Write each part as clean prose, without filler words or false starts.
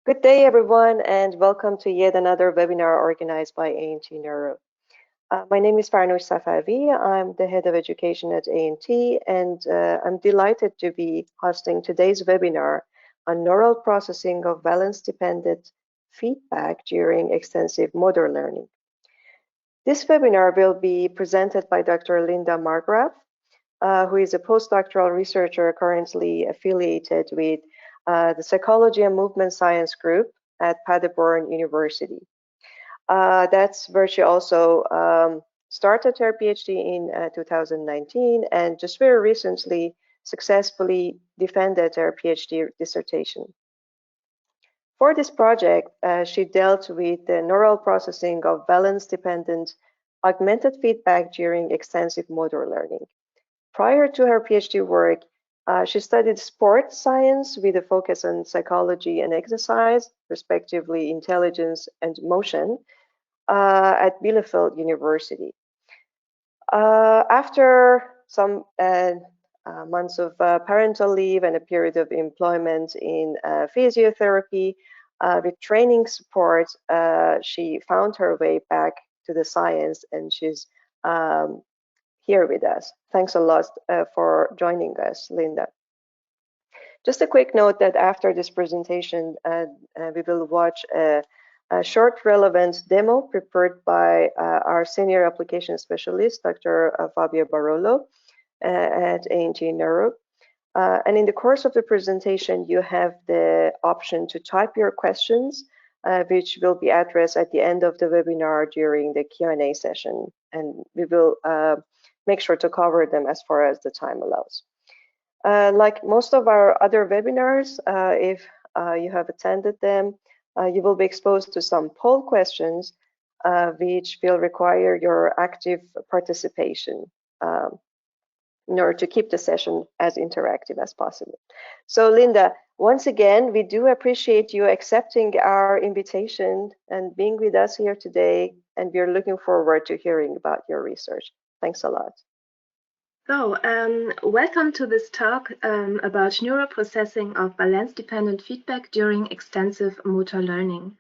Good day, everyone, and welcome to yet another webinar organized by A&T Neuro. My name is Farnoosh Safavi. I'm the head of education at A&T, and I'm delighted to be hosting today's webinar on neural processing of valence-dependent feedback during extensive motor learning. This webinar will be presented by Dr. Linda Margraf, who is a postdoctoral researcher currently affiliated with the Psychology and Movement Science group at Paderborn University. That's where she also started her PhD in 2019 and just very recently successfully defended her PhD dissertation. For this project, she dealt with the neural processing of valence-dependent augmented feedback during extensive motor learning. Prior to her PhD work, she studied sports science with a focus on psychology and exercise, respectively intelligence and motion, at Bielefeld University. After some months of parental leave and a period of employment in physiotherapy, with training support, she found her way back to the science, and she's here with us. Thanks a lot for joining us, Linda. Just a quick note that after this presentation, we will watch a short relevant demo prepared by our senior application specialist, Dr. Fabio Barolo at A&T Neuro. And in the course of the presentation, you have the option to type your questions, which will be addressed at the end of the webinar during the Q&A session. And we will make sure to cover them as far as the time allows. Like most of our other webinars, if you have attended them, you will be exposed to some poll questions, which will require your active participation in order to keep the session as interactive as possible. So Linda, once again, we do appreciate you accepting our invitation and being with us here today, and we're looking forward to hearing about your research. Thanks a lot. So, welcome to this talk about neuroprocessing of valence-dependent feedback during extensive motor learning.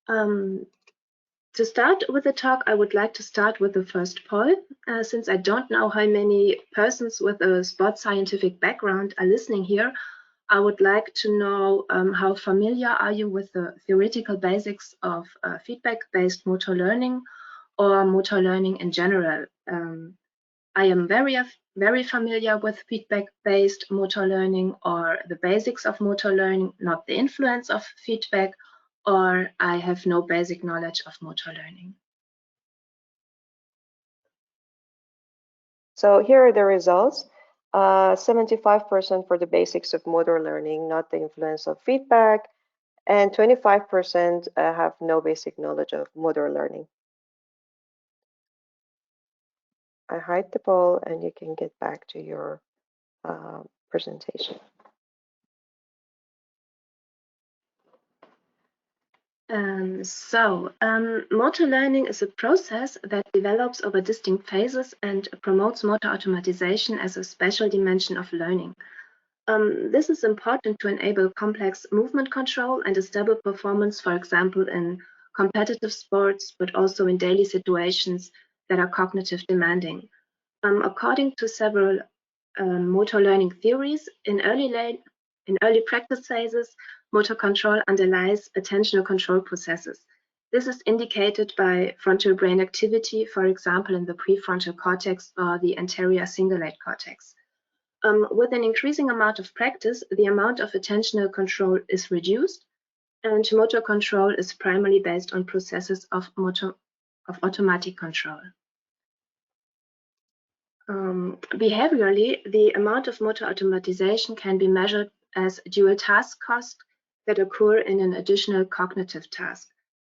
To start with the talk, I would like to start with the first poll. Since I don't know how many persons with a sports scientific background are listening here, I would like to know how familiar are you with the theoretical basics of feedback-based motor learning or motor learning in general. I am very familiar with feedback-based motor learning or the basics of motor learning, not the influence of feedback, or I have no basic knowledge of motor learning. So here are the results. 75% for the basics of motor learning, not the influence of feedback, and 25% have no basic knowledge of motor learning. I hide the poll and you can get back to your presentation. Motor learning is a process that develops over distinct phases and promotes motor automatization as a special dimension of learning. This is important to enable complex movement control and a stable performance, for example, in competitive sports, but also in daily situations that are cognitive demanding. According to several motor learning theories, in early practice phases, motor control underlies attentional control processes. This is indicated by frontal brain activity, for example, in the prefrontal cortex or the anterior cingulate cortex. With an increasing amount of practice, the amount of attentional control is reduced, and motor control is primarily based on processes of automatic control. Behaviorally, the amount of motor automatization can be measured as dual task costs that occur in an additional cognitive task.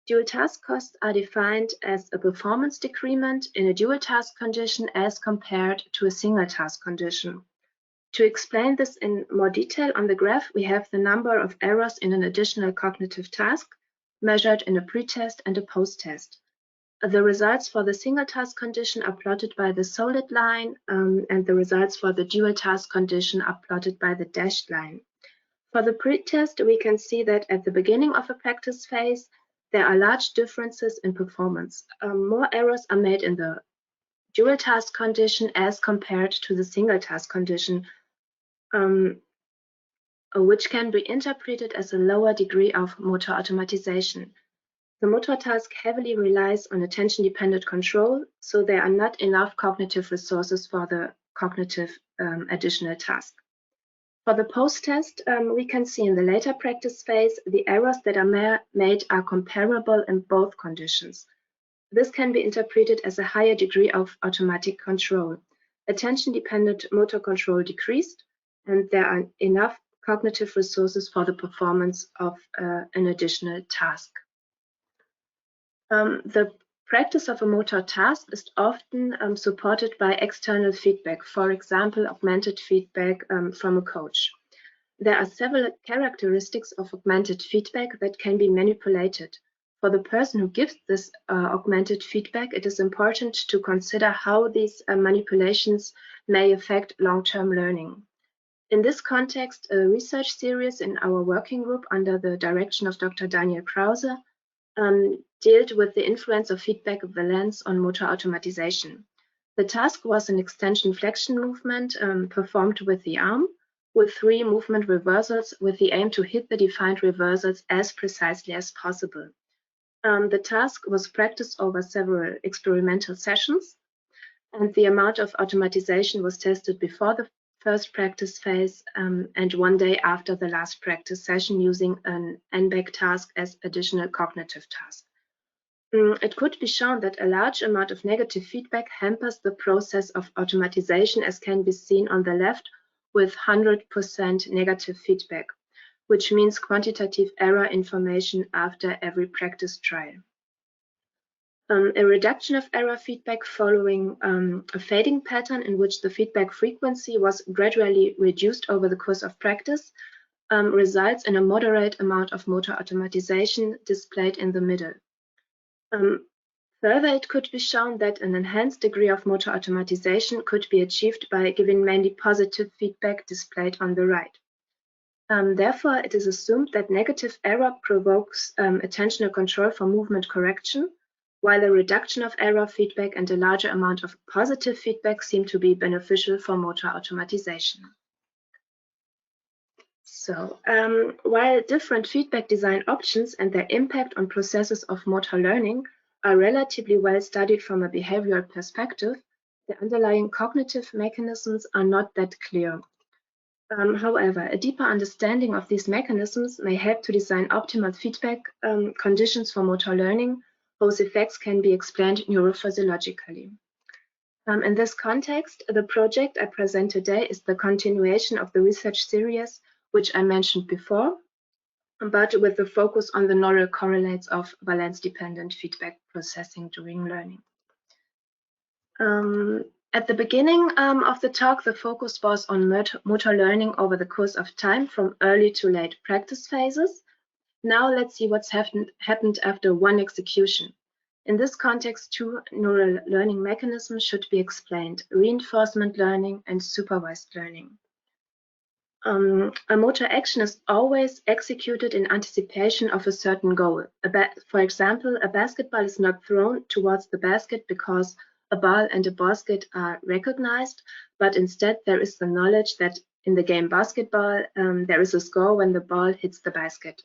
Dual task costs are defined as a performance decrement in a dual task condition as compared to a single task condition. To explain this in more detail on the graph, we have the number of errors in an additional cognitive task measured in a pre-test and a post-test. The results for the single task condition are plotted by the solid line, and the results for the dual task condition are plotted by the dashed line. For the pretest, we can see that at the beginning of a practice phase, there are large differences in performance. More errors are made in the dual task condition as compared to the single task condition, which can be interpreted as a lower degree of motor automatization. The motor task heavily relies on attention-dependent control, so there are not enough cognitive resources for the cognitive additional task. For the post-test, we can see in the later practice phase, the errors that are made are comparable in both conditions. This can be interpreted as a higher degree of automatic control. Attention-dependent motor control decreased, and there are enough cognitive resources for the performance of an additional task. The practice of a motor task is often supported by external feedback, for example, augmented feedback from a coach. There are several characteristics of augmented feedback that can be manipulated. For the person who gives this augmented feedback, it is important to consider how these manipulations may affect long-term learning. In this context, a research series in our working group under the direction of Dr. Daniel Krause dealt with the influence of feedback-valence on motor automatization. The task was an extension flexion movement performed with the arm, with 3 movement reversals with the aim to hit the defined reversals as precisely as possible. The task was practiced over several experimental sessions, and the amount of automatization was tested before the first practice phase and 1 day after the last practice session using an NBAC task as additional cognitive task. It could be shown that a large amount of negative feedback hampers the process of automatization, as can be seen on the left with 100% negative feedback, which means quantitative error information after every practice trial. A reduction of error feedback following a fading pattern in which the feedback frequency was gradually reduced over the course of practice results in a moderate amount of motor automatization displayed in the middle. Further, it could be shown that an enhanced degree of motor automatization could be achieved by giving mainly positive feedback displayed on the right. Therefore, it is assumed that negative error provokes attentional control for movement correction, while a reduction of error feedback and a larger amount of positive feedback seem to be beneficial for motor automatization. So, while different feedback design options and their impact on processes of motor learning are relatively well studied from a behavioral perspective, the underlying cognitive mechanisms are not that clear. However, a deeper understanding of these mechanisms may help to design optimal feedback conditions for motor learning, whose effects can be explained neurophysiologically. In this context, the project I present today is the continuation of the research series which I mentioned before, but with the focus on the neural correlates of valence-dependent feedback processing during learning. At the beginning of the talk, the focus was on motor learning over the course of time from early to late practice phases. Now let's see what's happened after one execution. In this context, 2 neural learning mechanisms should be explained: reinforcement learning and supervised learning. A motor action is always executed in anticipation of a certain goal. For example, a basketball is not thrown towards the basket because a ball and a basket are recognized, but instead there is the knowledge that in the game basketball, there is a score when the ball hits the basket.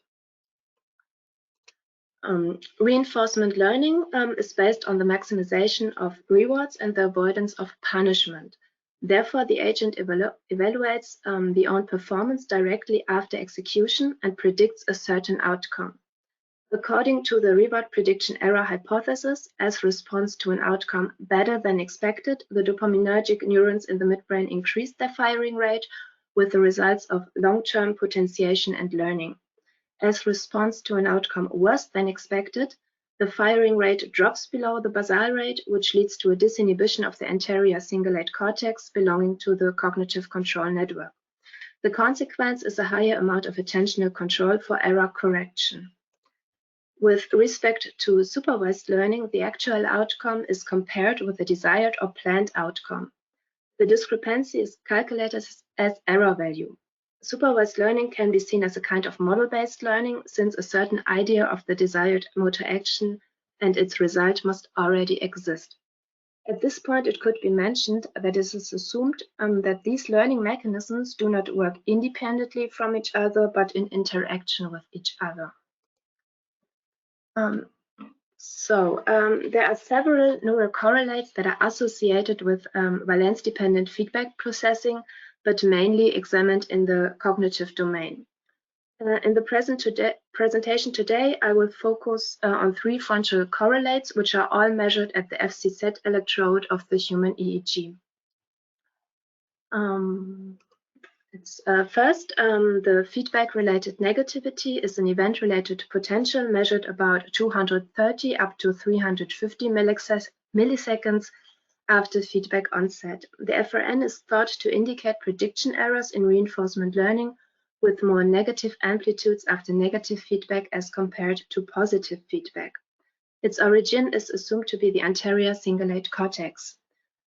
Reinforcement learning is based on the maximization of rewards and the avoidance of punishment. Therefore, the agent evaluates the own performance directly after execution and predicts a certain outcome. According to the reward prediction error hypothesis, as response to an outcome better than expected, the dopaminergic neurons in the midbrain increase their firing rate with the results of long-term potentiation and learning. As response to an outcome worse than expected, the firing rate drops below the basal rate, which leads to a disinhibition of the anterior cingulate cortex belonging to the cognitive control network. The consequence is a higher amount of attentional control for error correction. With respect to supervised learning, the actual outcome is compared with the desired or planned outcome. The discrepancy is calculated as error value. Supervised learning can be seen as a kind of model-based learning, since a certain idea of the desired motor action and its result must already exist. At this point, it could be mentioned that it is assumed that these learning mechanisms do not work independently from each other, but in interaction with each other. There are several neural correlates that are associated with valence-dependent feedback processing, but mainly examined in the cognitive domain. In the presentation today, I will focus on 3 frontal correlates, which are all measured at the FCZ electrode of the human EEG. First, the feedback-related negativity is an event-related potential measured about 230 up to 350 milliseconds after feedback onset. The FRN is thought to indicate prediction errors in reinforcement learning with more negative amplitudes after negative feedback as compared to positive feedback. Its origin is assumed to be the anterior cingulate cortex.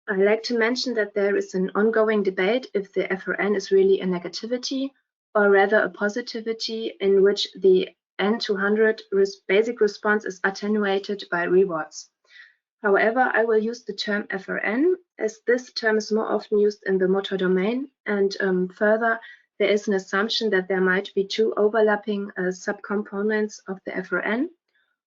I'd like to mention that there is an ongoing debate if the FRN is really a negativity or rather a positivity in which the N200 basic response is attenuated by rewards. However, I will use the term FRN as this term is more often used in the motor domain, and further, there is an assumption that there might be 2 overlapping subcomponents of the FRN,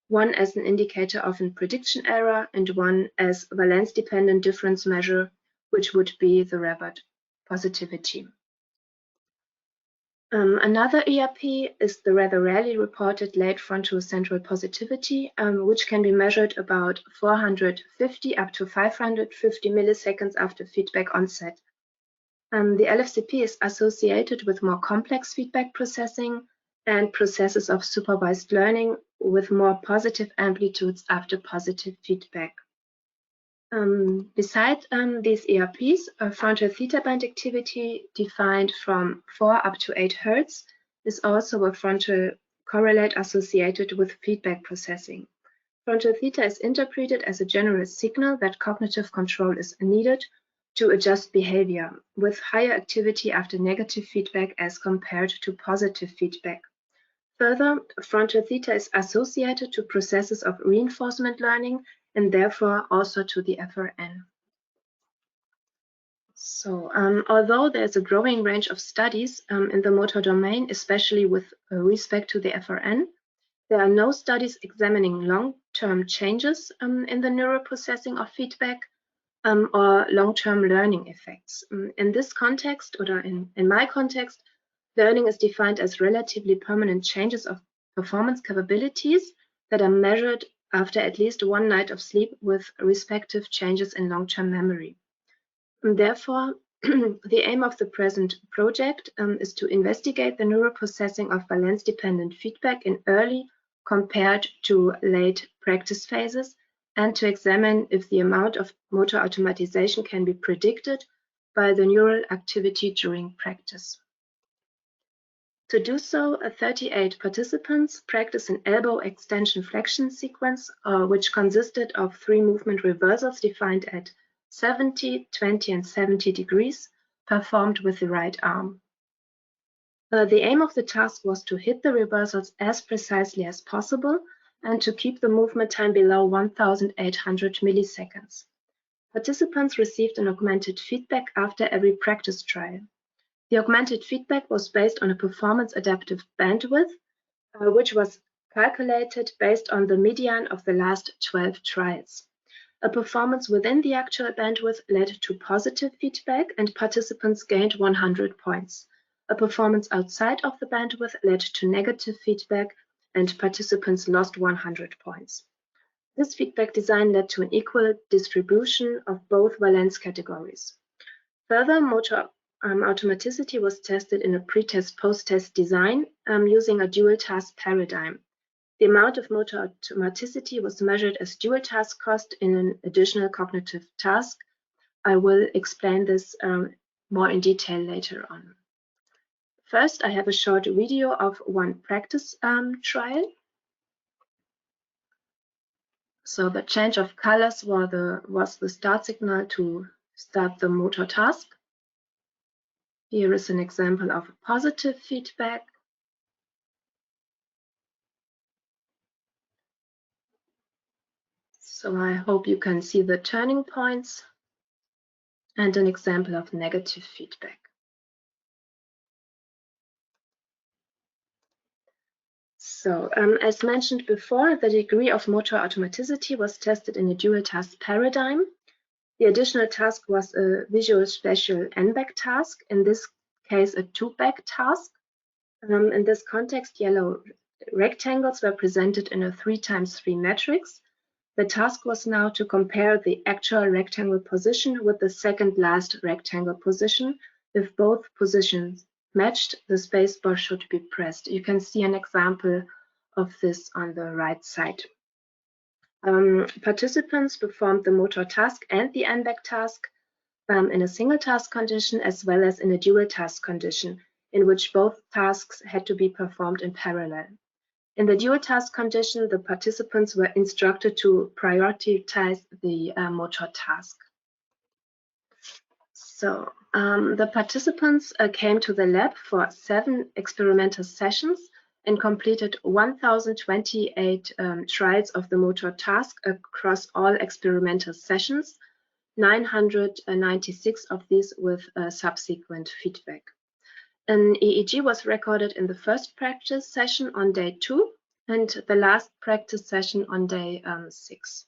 one as an indicator of a prediction error and one as valence-dependent difference measure, which would be the reward positivity. Another ERP is the rather rarely reported late fronto-central positivity, which can be measured about 450 up to 550 milliseconds after feedback onset. The LFCP is associated with more complex feedback processing and processes of supervised learning with more positive amplitudes after positive feedback. Besides these ERPs, frontal theta band activity defined from 4 up to 8 Hz is also a frontal correlate associated with feedback processing. Frontal theta is interpreted as a general signal that cognitive control is needed to adjust behavior, with higher activity after negative feedback as compared to positive feedback. Further, frontal theta is associated to processes of reinforcement learning and therefore also to the FRN. Although there's a growing range of studies in the motor domain, especially with respect to the FRN, there are no studies examining long-term changes in the neural processing of feedback or long-term learning effects. In this context, or in my context, learning is defined as relatively permanent changes of performance capabilities that are measured after at least 1 night of sleep with respective changes in long-term memory. And therefore, the aim of the present project is to investigate the neural processing of valence-dependent feedback in early compared to late practice phases, and to examine if the amount of motor automatization can be predicted by the neural activity during practice. To do so, 38 participants practiced an elbow extension flexion sequence, which consisted of 3 movement reversals defined at 70, 20, and 70 degrees, performed with the right arm. The aim of the task was to hit the reversals as precisely as possible and to keep the movement time below 1,800 milliseconds. Participants received an augmented feedback after every practice trial. The augmented feedback was based on a performance adaptive bandwidth, which was calculated based on the median of the last 12 trials. A performance within the actual bandwidth led to positive feedback and participants gained 100 points. A performance outside of the bandwidth led to negative feedback and participants lost 100 points. This feedback design led to an equal distribution of both valence categories. Further, motor automaticity was tested in a pre-test post-test design using a dual task paradigm. The amount of motor automaticity was measured as dual task cost in an additional cognitive task. I will explain this more in detail later on. First, I have a short video of one practice trial. So the change of colors was the start signal to start the motor task. Here is an example of positive feedback. So I hope you can see the turning points, and an example of negative feedback. So as mentioned before, the degree of motor automaticity was tested in a dual task paradigm. The additional task was a visual spatial n-back task, in this case a 2-back task. In this context, yellow rectangles were presented in a 3x3 matrix. The task was now to compare the actual rectangle position with the second last rectangle position. If both positions matched, the spacebar should be pressed. You can see an example of this on the right side. Participants performed the motor task and the n-back task in a single task condition as well as in a dual task condition, in which both tasks had to be performed in parallel. In the dual task condition, the participants were instructed to prioritize the motor task. So the participants came to the lab for 7 experimental sessions and completed 1,028 trials of the motor task across all experimental sessions, 996 of these with subsequent feedback. An EEG was recorded in the first practice session on day 2 and the last practice session on day 6.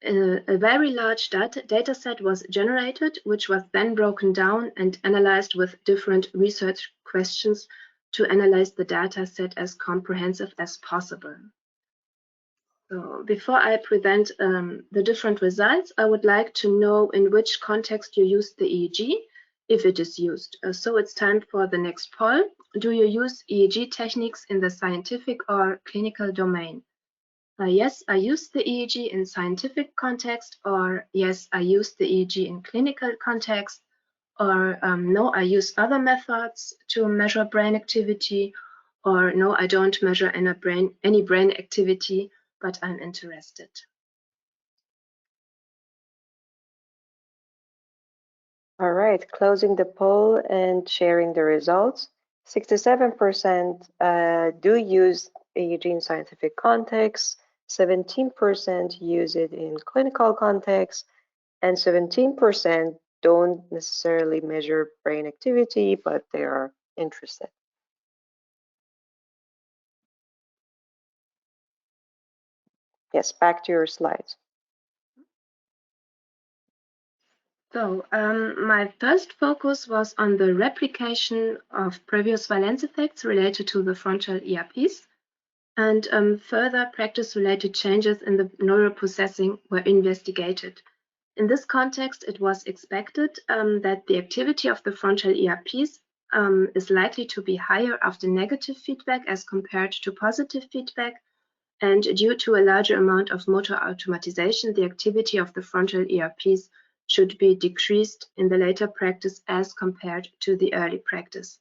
A very large data set was generated, which was then broken down and analyzed with different research questions to analyze the data set as comprehensive as possible. So before I present the different results, I would like to know in which context you use the EEG, if it is used. So it's time for the next poll. Do you use EEG techniques in the scientific or clinical domain? Yes, I use the EEG in scientific context, or yes, I use the EEG in clinical context, or no, I use other methods to measure brain activity, or no, I don't measure any brain activity, but I'm interested. All right, closing the poll and sharing the results. 67% do use EEG in scientific context, 17% use it in clinical context, and 17% don't necessarily measure brain activity, but they are interested. Yes, back to your slides. So my first focus was on the replication of previous valence effects related to the frontal ERPs, and further practice-related changes in the neural processing were investigated. In this context, it was expected that the activity of the frontal ERPs is likely to be higher after negative feedback as compared to positive feedback, and due to a larger amount of motor automatization, the activity of the frontal ERPs should be decreased in the later practice as compared to the early practice.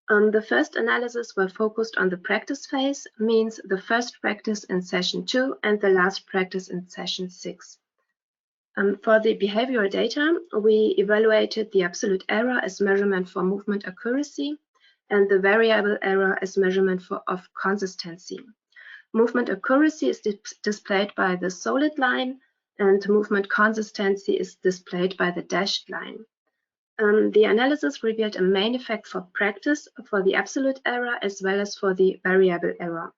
The first analysis were focused on the practice phase, means the first practice in session 2 and the last practice in session 6. For the behavioral data, we evaluated the absolute error as measurement for movement accuracy and the variable error as measurement of consistency. Movement accuracy is displayed by the solid line, and movement consistency is displayed by the dashed line. The analysis revealed a main effect for practice for the absolute error as well as for the variable error.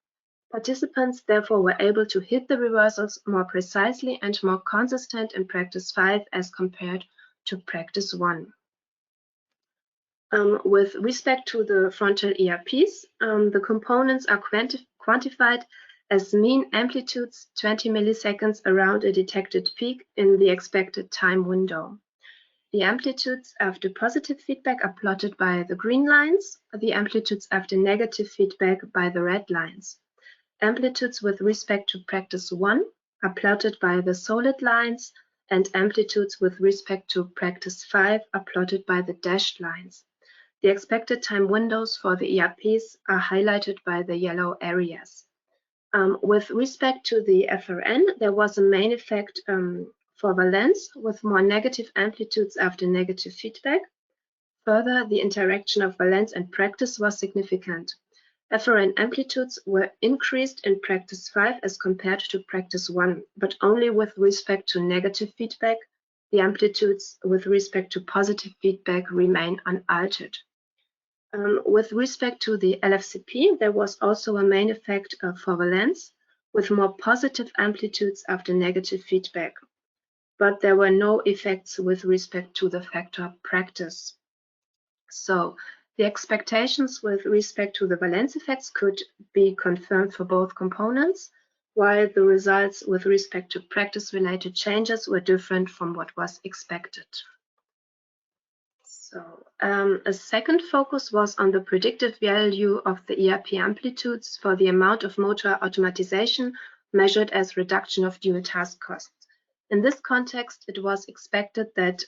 Participants therefore were able to hit the reversals more precisely and more consistent in practice 5 as compared to practice 1. With respect to the frontal ERPs, the components are quantified as mean amplitudes 20 milliseconds around a detected peak in the expected time window. The amplitudes after positive feedback are plotted by the green lines, the amplitudes after negative feedback by the red lines. Amplitudes with respect to practice 1 are plotted by the solid lines, and amplitudes with respect to practice 5 are plotted by the dashed lines. The expected time windows for the ERPs are highlighted by the yellow areas. With respect to the FRN, there was a main effect for valence with more negative amplitudes after negative feedback. Further, the interaction of valence and practice was significant. Afferent amplitudes were increased in practice 5 as compared to practice 1, but only with respect to negative feedback. The amplitudes with respect to positive feedback remain unaltered. With respect to the LFCP, there was also a main effect for valence, with more positive amplitudes after negative feedback, but there were no effects with respect to the factor practice. So the expectations with respect to the valence effects could be confirmed for both components, while the results with respect to practice-related changes were different from what was expected. So a second focus was on the predictive value of the ERP amplitudes for the amount of motor automatization measured as reduction of dual task costs. In this context, it was expected that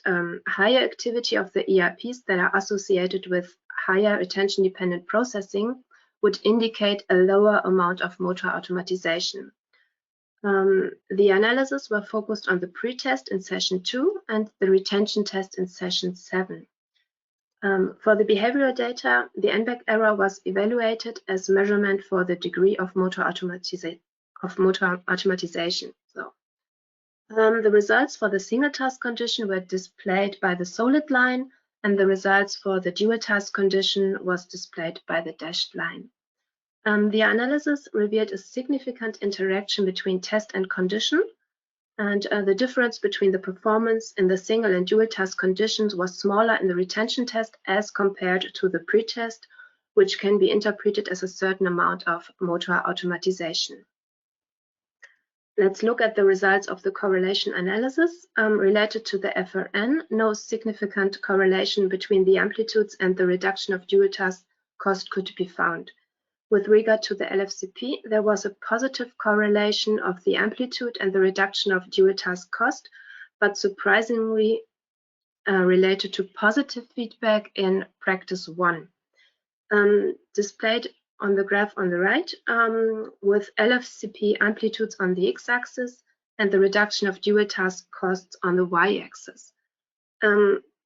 higher activity of the ERPs that are associated with higher attention-dependent processing would indicate a lower amount of motor automatization. The analyses were focused on the pre-test in session 2 and the retention test in session 7. For the behavioral data, the N-back error was evaluated as measurement for the degree of motor automatization. So, the results for the single task condition were displayed by the solid line, and the results for the dual task condition was displayed by the dashed line. The analysis revealed a significant interaction between test and condition, and the difference between the performance in the single and dual task conditions was smaller in the retention test as compared to the pre-test, which can be interpreted as a certain amount of motor automatization. Let's look at the results of the correlation analysis. Related to the FRN, no significant correlation between the amplitudes and the reduction of dual task cost could be found. With regard to the LFCP, there was a positive correlation of the amplitude and the reduction of dual task cost, but surprisingly related to positive feedback in practice 1. Displayed on the graph on the right, with LFCP amplitudes on the x-axis and the reduction of dual task costs on the y-axis.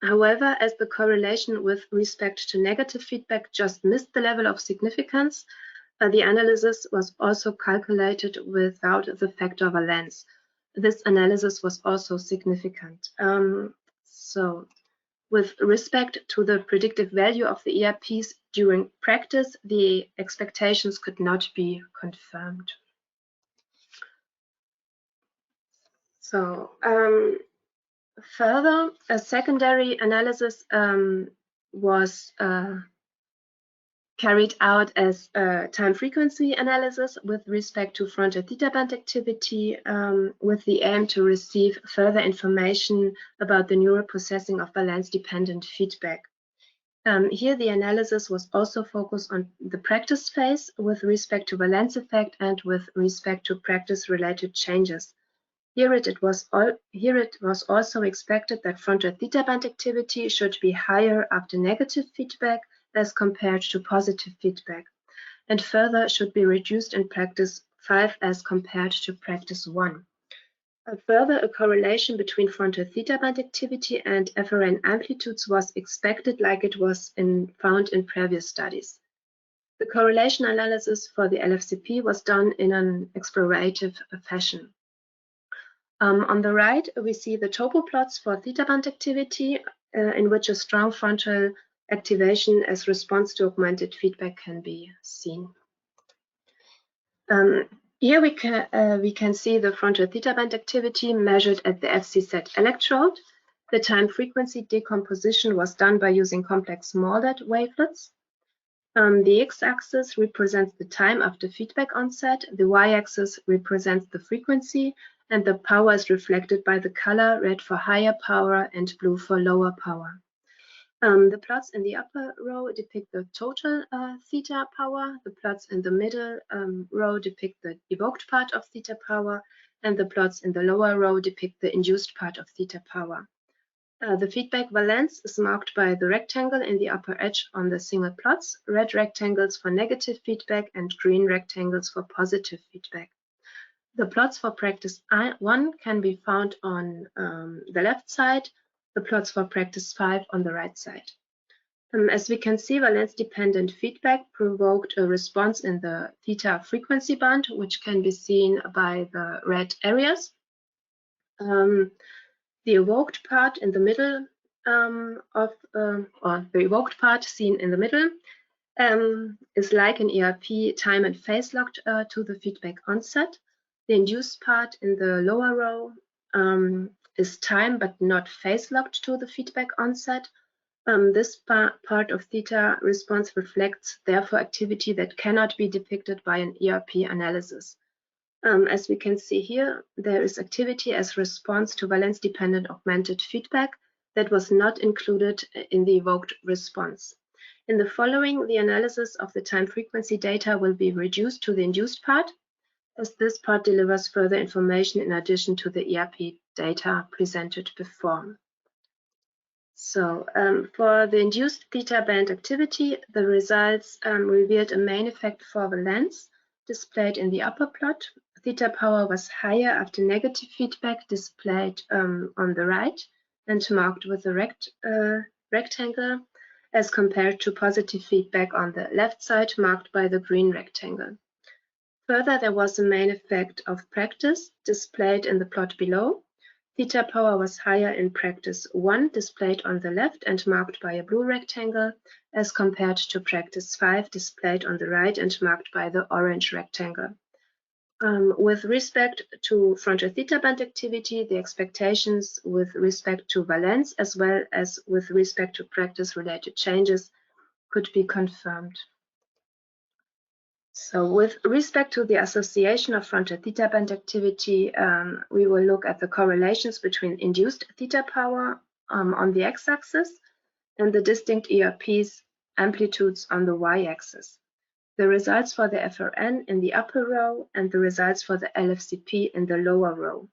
However, as the correlation with respect to negative feedback just missed the level of significance, the analysis was also calculated without the factor valence. This analysis was also significant. So, with respect to the predictive value of the ERPs during practice, the expectations could not be confirmed. So, further, a secondary analysis was carried out as a time frequency analysis with respect to frontal theta band activity, with the aim to receive further information about the neural processing of Valence-dependent feedback. Here, the analysis was also focused on the practice phase with respect to valence effect and with respect to practice-related changes. Here it was also expected that frontal theta band activity should be higher after negative feedback as compared to positive feedback, and further should be reduced in practice 5 as compared to practice 1. Further, a correlation between frontal theta band activity and FRN amplitudes was expected, like it was found in previous studies. The correlation analysis for the LFCP was done in an explorative fashion. On the right, we see the topo plots for theta band activity, in which a strong frontal activation as response to augmented feedback can be seen. Here we can see the frontal theta band activity measured at the FCZ electrode. The time frequency decomposition was done by using complex Morlet wavelets. The x-axis represents the time after feedback onset, the y-axis represents the frequency, and the power is reflected by the color red for higher power and blue for lower power. The plots in the upper row depict the total theta power, the plots in the middle row depict the evoked part of theta power, and the plots in the lower row depict the induced part of theta power. The feedback valence is marked by the rectangle in the upper edge on the single plots, red rectangles for negative feedback and green rectangles for positive feedback. The plots for practice 1 can be found on the left side, the plots for practice 5 on the right side. As we can see, valence-dependent feedback provoked a response in the theta frequency band, which can be seen by the red areas. The evoked part in the middle or the evoked part seen in the middle is like an ERP time and phase locked to the feedback onset. The induced part in the lower row is time but not phase locked to the feedback onset. This part of theta response reflects, therefore, activity that cannot be depicted by an ERP analysis. As we can see here, there is activity as response to valence-dependent augmented feedback that was not included in the evoked response. In the following, the analysis of the time frequency data will be reduced to the induced part, as this part delivers further information in addition to the ERP data presented before. So for the induced theta band activity, the results revealed a main effect for valence displayed in the upper plot. Theta power was higher after negative feedback displayed on the right and marked with a rectangle as compared to positive feedback on the left side marked by the green rectangle. Further, there was a main effect of practice displayed in the plot below. Theta power was higher in practice 1, displayed on the left and marked by a blue rectangle, as compared to practice 5, displayed on the right and marked by the orange rectangle. With respect to frontal theta band activity, the expectations with respect to valence as well as with respect to practice-related changes could be confirmed. So with respect to the association of frontal theta band activity, we will look at the correlations between induced theta power on the x-axis and the distinct ERPs amplitudes on the y-axis. The results for the FRN in the upper row and the results for the LFCP in the lower row.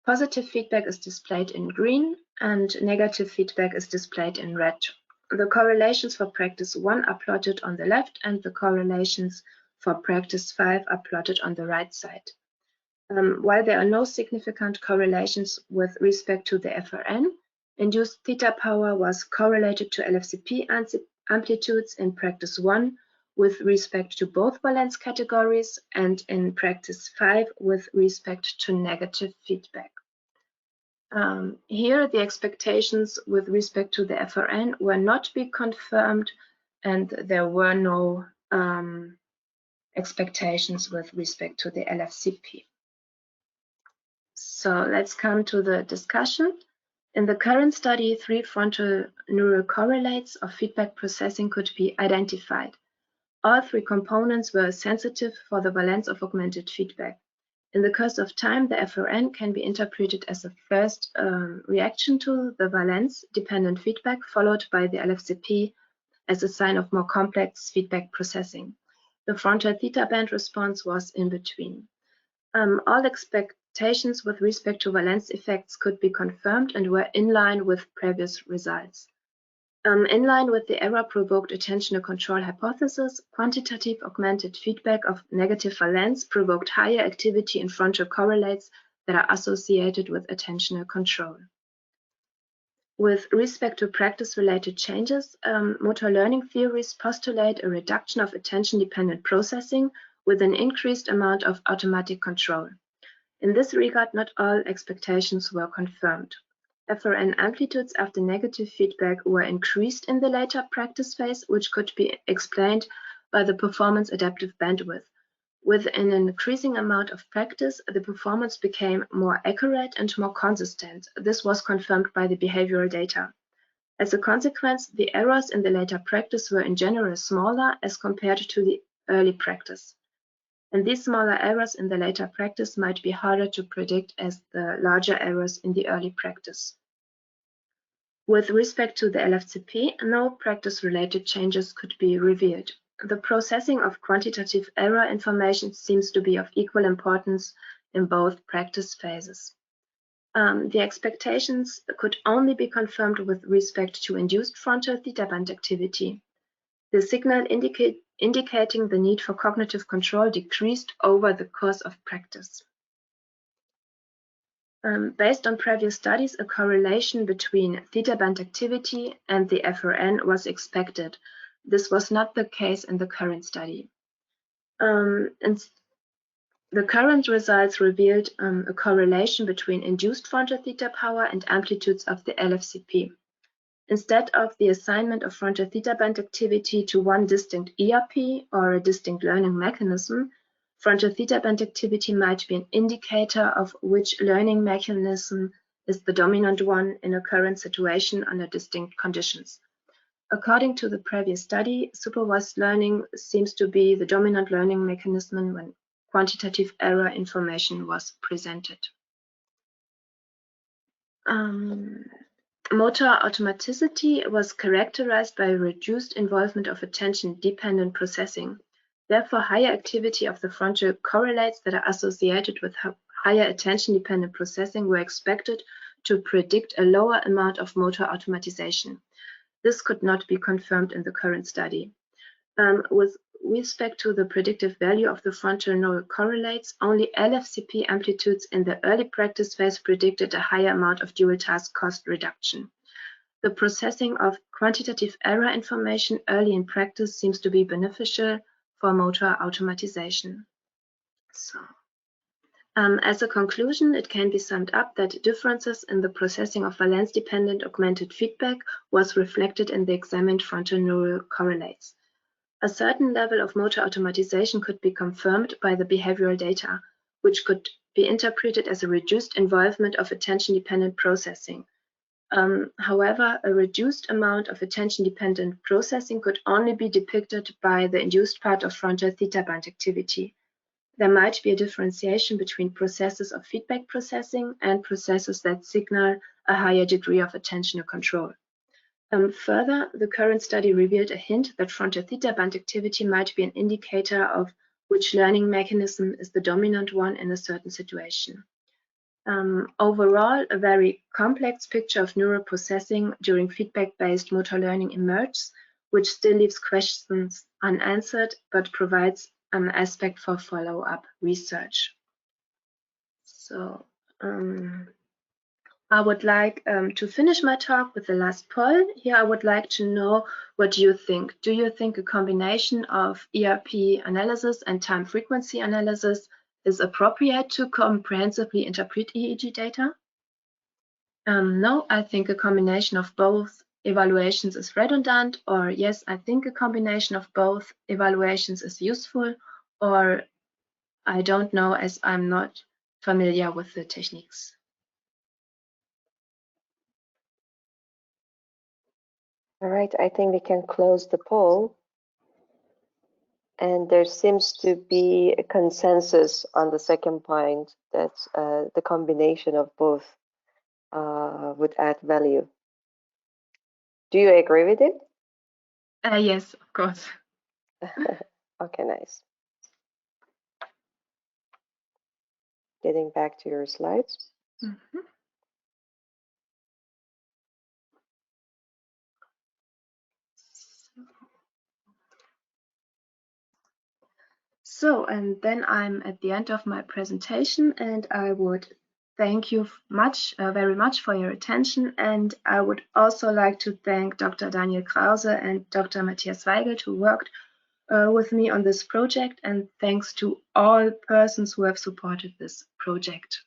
Positive feedback is displayed in green and negative feedback is displayed in red. The correlations for practice 1 are plotted on the left and the correlations for practice 5 are plotted on the right side. While there are no significant correlations with respect to the FRN, induced theta power was correlated to LFCP amplitudes in practice 1 with respect to both valence categories and in practice 5 with respect to negative feedback. Here, the expectations with respect to the FRN were not to be confirmed and there were no expectations with respect to the LFCP. So let's come to the discussion. In the current study, 3 frontal neural correlates of feedback processing could be identified. All 3 components were sensitive for the valence of augmented feedback. In the course of time, the FRN can be interpreted as a first reaction to the valence-dependent feedback, followed by the LFCP as a sign of more complex feedback processing. The frontal theta band response was in between. All expectations with respect to valence effects could be confirmed and were in line with previous results. In line with the error-provoked attentional control hypothesis, quantitative augmented feedback of negative valence provoked higher activity in frontal correlates that are associated with attentional control. With respect to practice-related changes, motor learning theories postulate a reduction of attention-dependent processing with an increased amount of automatic control. In this regard, not all expectations were confirmed. FRN amplitudes after negative feedback were increased in the later practice phase, which could be explained by the performance adaptive bandwidth. With an increasing amount of practice, the performance became more accurate and more consistent. This was confirmed by the behavioral data. As a consequence, the errors in the later practice were in general smaller as compared to the early practice. And these smaller errors in the later practice might be harder to predict as the larger errors in the early practice. With respect to the LFCP, no practice-related changes could be revealed. The processing of quantitative error information seems to be of equal importance in both practice phases. The expectations could only be confirmed with respect to induced frontal theta band activity. The signal indicating the need for cognitive control decreased over the course of practice. Based on previous studies, a correlation between theta band activity and the FRN was expected. This was not the case in the current study. And the current results revealed a correlation between induced frontal theta power and amplitudes of the LFCP. Instead of the assignment of frontal theta band activity to one distinct ERP or a distinct learning mechanism, frontal theta band activity might be an indicator of which learning mechanism is the dominant one in a current situation under distinct conditions. According to the previous study, supervised learning seems to be the dominant learning mechanism when quantitative error information was presented. Motor automaticity was characterized by reduced involvement of attention-dependent processing. Therefore, higher activity of the frontal correlates that are associated with higher attention-dependent processing were expected to predict a lower amount of motor automatization. This could not be confirmed in the current study. With respect to the predictive value of the frontal neural correlates, only LFCP amplitudes in the early practice phase predicted a higher amount of dual task cost reduction. The processing of quantitative error information early in practice seems to be beneficial for motor automatization. So, as a conclusion, it can be summed up that differences in the processing of valence-dependent augmented feedback was reflected in the examined frontal neural correlates. A certain level of motor automatization could be confirmed by the behavioral data, which could be interpreted as a reduced involvement of attention-dependent processing. However, a reduced amount of attention-dependent processing could only be depicted by the induced part of frontal theta band activity. There might be a differentiation between processes of feedback processing and processes that signal a higher degree of attentional control. Further, the current study revealed a hint that frontal theta band activity might be an indicator of which learning mechanism is the dominant one in a certain situation. Overall, a very complex picture of neural processing during feedback-based motor learning emerges, which still leaves questions unanswered, but provides an aspect for follow-up research. So, I would like to finish my talk with the last poll. Here I would like to know what you think. Do you think a combination of ERP analysis and time frequency analysis is appropriate to comprehensively interpret EEG data? No, I think a combination of both evaluations is redundant, or yes, I think a combination of both evaluations is useful, or I don't know as I'm not familiar with the techniques. All right, I think we can close the poll. And there seems to be a consensus on the second point that the combination of both would add value. Do you agree with it? Yes, of course. Okay, nice. Getting back to your slides. Mm-hmm. So, and then I'm at the end of my presentation, and I would thank you very much for your attention. And I would also like to thank Dr. Daniel Krause and Dr. Matthias Weigelt, who worked with me on this project. And thanks to all persons who have supported this project.